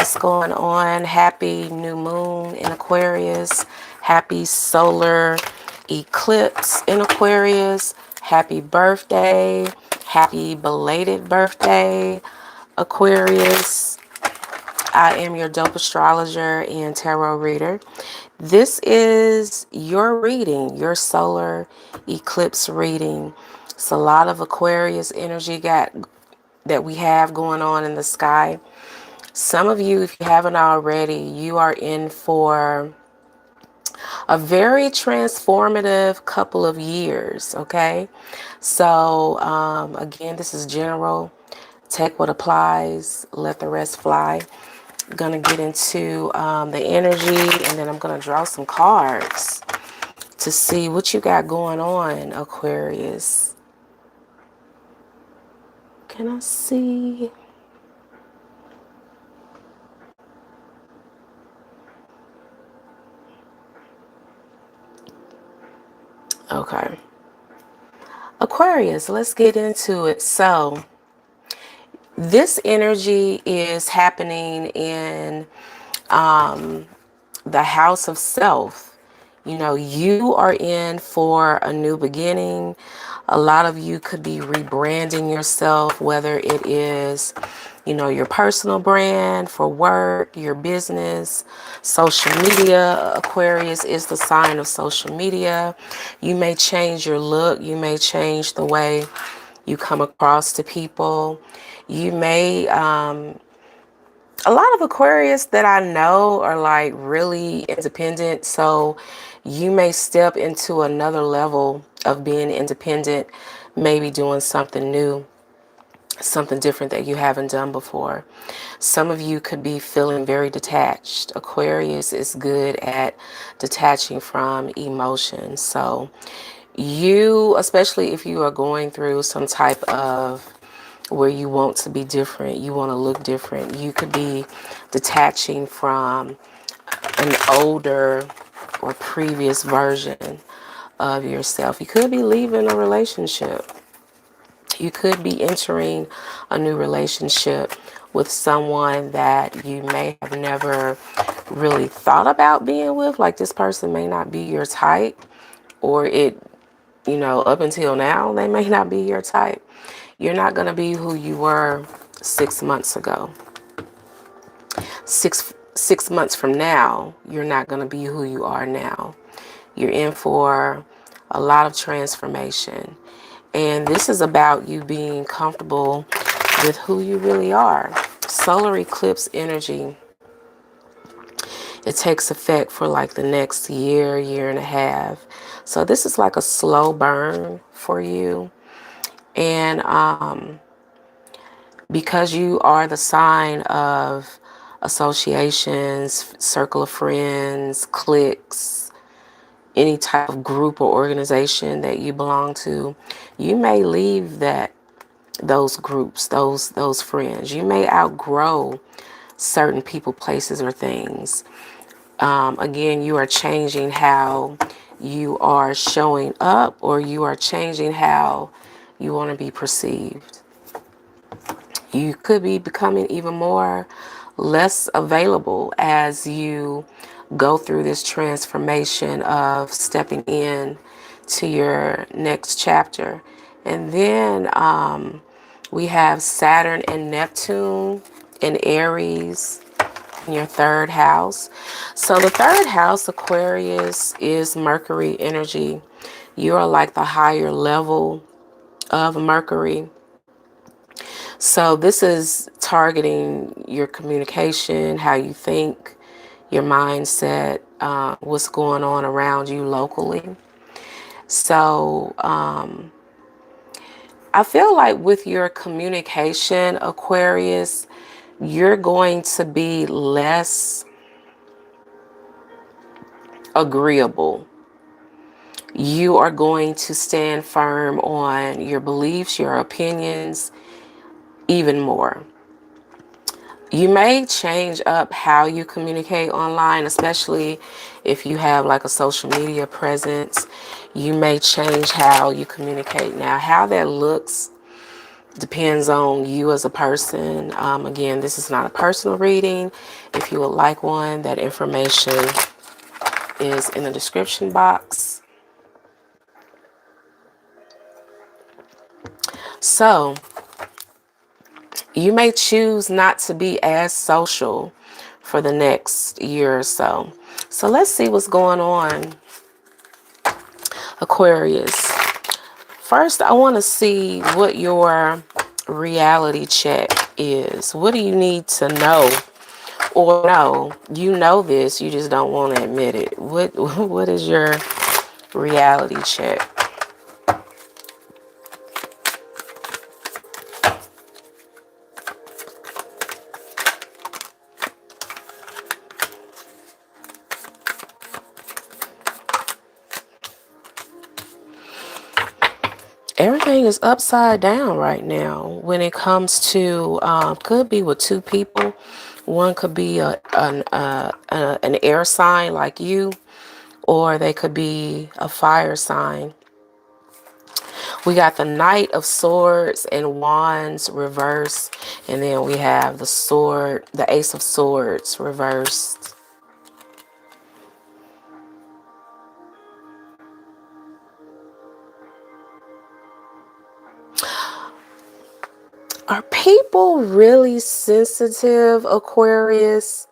What's going on? Happy new moon in Aquarius. Happy solar eclipse in Aquarius. Happy birthday. Happy belated birthday, Aquarius. I am your dope astrologer and tarot reader. This is your reading, your solar eclipse reading. It's a lot of Aquarius energy that we have going on in the sky. Some of you, if you haven't already, you are in for a very transformative couple of years, okay? So, again, this is general. Take what applies, let the rest fly. I'm going to get into the energy, and then I'm going to draw some cards to see what you got going on, Aquarius. Can I see? Okay. Aquarius, let's get into it. So, this energy is happening in the house of self. You know, you are in for a new beginning. A lot of you could be rebranding yourself, whether it is, you know, your personal brand for work, your business, social media. Aquarius is the sign of social media. You may change your look. You may change the way you come across to people. You may, a lot of Aquarius that I know are like really independent. So you may step into another level of being independent, maybe doing something new, something different that you haven't done before. Some of you could be feeling very detached. Aquarius is good at detaching from emotions. So you, especially if you are going through some type of where you want to be different, you want to look different, you could be detaching from an older or previous version of yourself. You could be leaving a relationship. You could be entering a new relationship with someone that you may have never really thought about being with. Like, this person may not be your type, or you know, up until now, they may not be your type. You're not going to be who you were 6 months ago. Six months from now, you're not going to be who you are now. You're in for a lot of transformation. And this is about you being comfortable with who you really are. Solar eclipse energy, it takes effect for like the next year, year and a half. So this is like a slow burn for you. And because you are the sign of associations, circle of friends, cliques, any type of group or organization that you belong to, you may leave those groups, those friends. You may outgrow certain people, places, or things. Again, you are changing how you are showing up, or you are changing how you want to be perceived. You could be becoming even more less available as you go through this transformation of stepping in to your next chapter. And then we have Saturn and Neptune in Aries in your third house. So the third house, Aquarius, is Mercury energy. You are like the higher level of Mercury. So this is targeting your communication, how you think, your mindset, what's going on around you locally. So I feel like with your communication, Aquarius, you're going to be less agreeable. You are going to stand firm on your beliefs, your opinions, even more. You may change up how you communicate online, especially if you have like a social media presence. You may change how you communicate. Now, how that looks Depends on you as a person. Again, this is not a personal reading. If you would like one, that information is in the description box. So, you may choose not to be as social for the next year or so. So let's see what's going on, Aquarius. First, I want to see what your reality check is. What do you need to know? Or no, you know this, you just don't want to admit it. What is your reality check? Everything is upside down right now when it comes to, could be with two people. One could be an air sign like you, or they could be a fire sign. We got the Knight of Swords and Wands reversed, and then we have the Ace of Swords reversed. Are people really sensitive, Aquarius?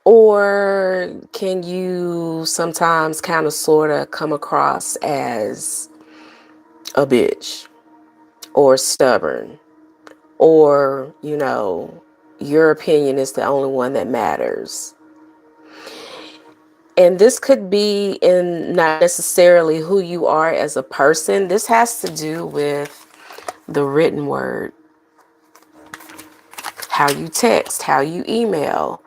Or can you sometimes kind of sort of come across as a bitch or stubborn, or, your opinion is the only one that matters? And this could be in not necessarily who you are as a person. This has to do with the written word, how you text, how you email,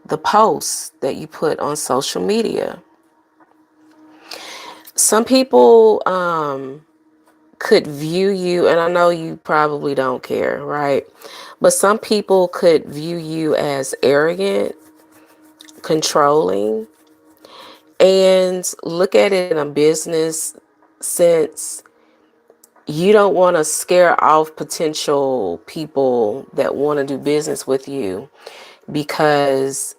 the posts that you put on social media. Some people could view you, and I know you probably don't care, right? But some people could view you as arrogant, controlling, and look at it in a business sense. You don't want to scare off potential people that want to do business with you, because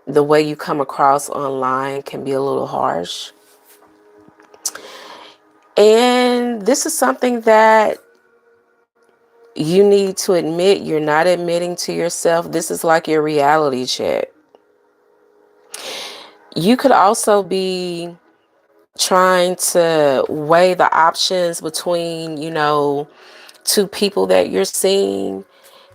the way you come across online can be a little harsh. And this is something that you need to admit. You're not admitting to yourself. This is like your reality check. You could also be trying to weigh the options between, two people that you're seeing,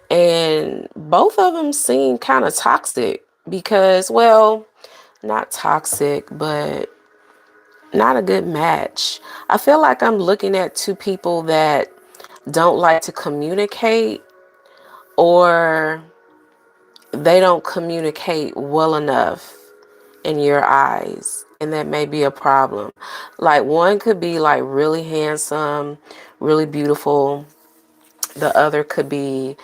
and both of them seem kind of toxic because, well, not toxic, but not a good match. I feel like I'm looking at two people that don't like to communicate, or they don't communicate well enough in your eyes, and that may be a problem. Like, one could be like really handsome, really beautiful. The other could be,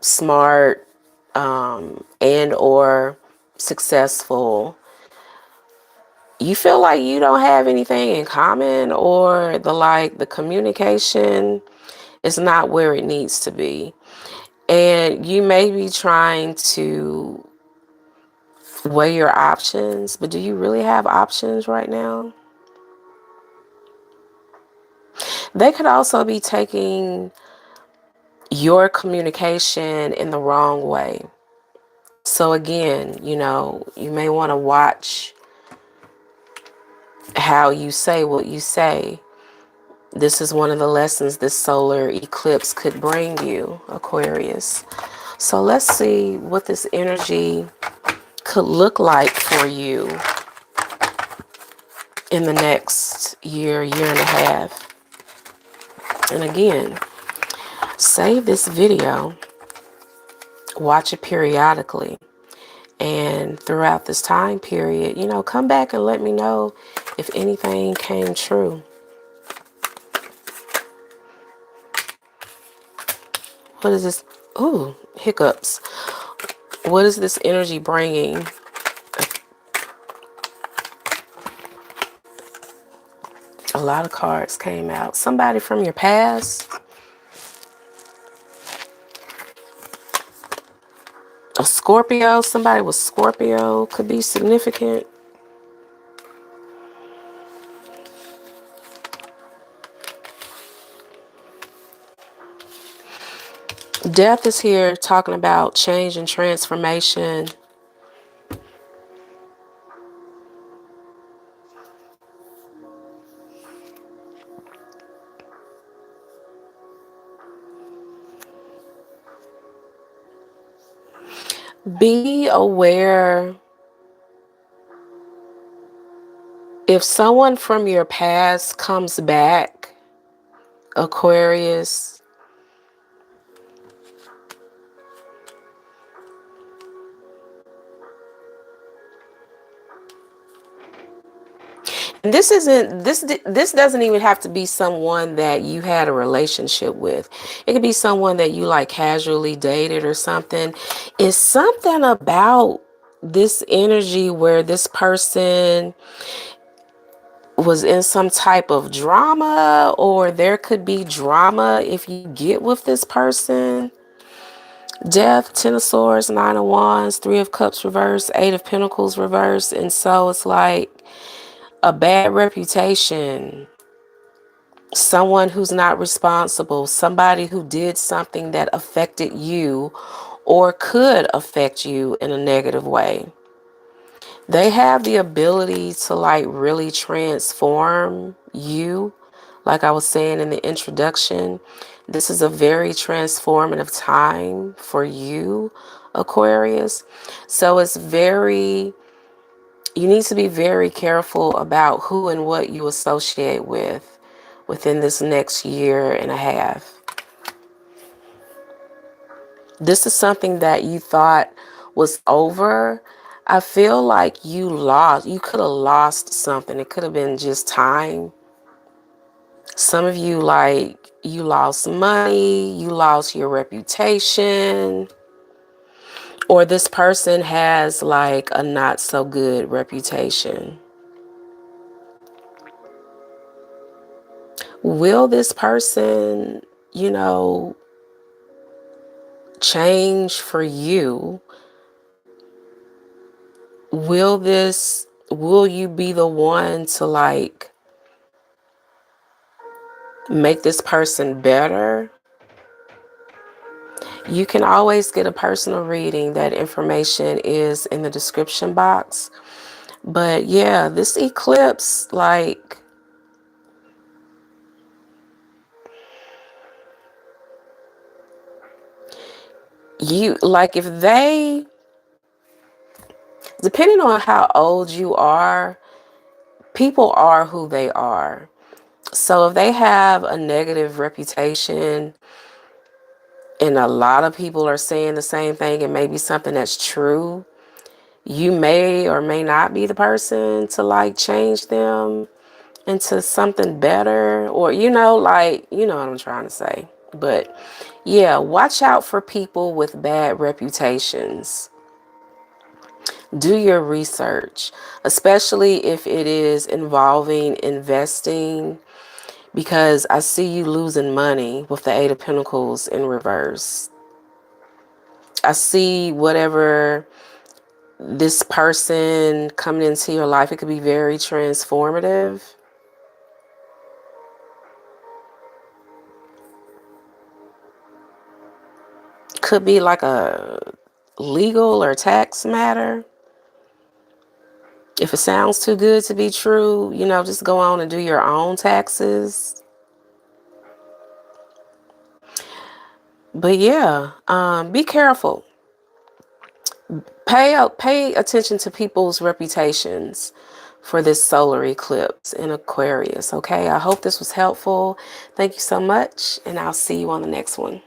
smart, and or successful. You feel like you don't have anything in common, or the communication is not where it needs to be. And you may be trying to weigh your options, but do you really have options right now? They could also be taking your communication in the wrong way. So again, you may want to watch how you say what you say. This is one of the lessons this solar eclipse could bring you, Aquarius. So let's see what this energy could look like for you in the next year, year and a half. And again, save this video, watch it periodically, and throughout this time period, come back and let me know if anything came true. What is this? Ooh, hiccups. What is this energy bringing? A lot of cards came out. Somebody from your past. A Scorpio, somebody with Scorpio could be significant. Death is here talking about change and transformation. Be aware if someone from your past comes back, Aquarius. And this doesn't even have to be someone that you had a relationship with. It could be someone that you like casually dated or something. It's something about this energy where this person was in some type of drama, or there could be drama if you get with this person. Death, Ten of Swords, Nine of Wands, Three of Cups reverse, Eight of Pentacles reverse. And so it's like a bad reputation, someone who's not responsible, somebody who did something that affected you or could affect you in a negative way. They have the ability to like really transform you. Like I was saying in the introduction, this is a very transformative time for you, Aquarius. So you need to be very careful about who and what you associate with within this next year and a half. This is something that you thought was over. I feel like you could have lost something. It could have been just time. Some of you, like, you lost money, you lost your reputation, or this person has like a not so good reputation. Will this person, change for you? Will you be the one to like make this person better? You can always get a personal reading. That information is in the description box. But yeah, this eclipse, like, if they, depending on how old you are, people are who they are. So if they have a negative reputation and a lot of people are saying the same thing, and maybe something that's true, you may or may not be the person to like change them into something better, or what I'm trying to say. But yeah, watch out for people with bad reputations. Do your research, especially if it is involving investing, because I see you losing money with the Eight of Pentacles in reverse. I see whatever this person coming into your life, it could be very transformative. Could be like a legal or tax matter. If it sounds too good to be true, just go on and do your own taxes. But yeah, be careful. Pay attention to people's reputations for this solar eclipse in Aquarius, okay? I hope this was helpful. Thank you so much, and I'll see you on the next one.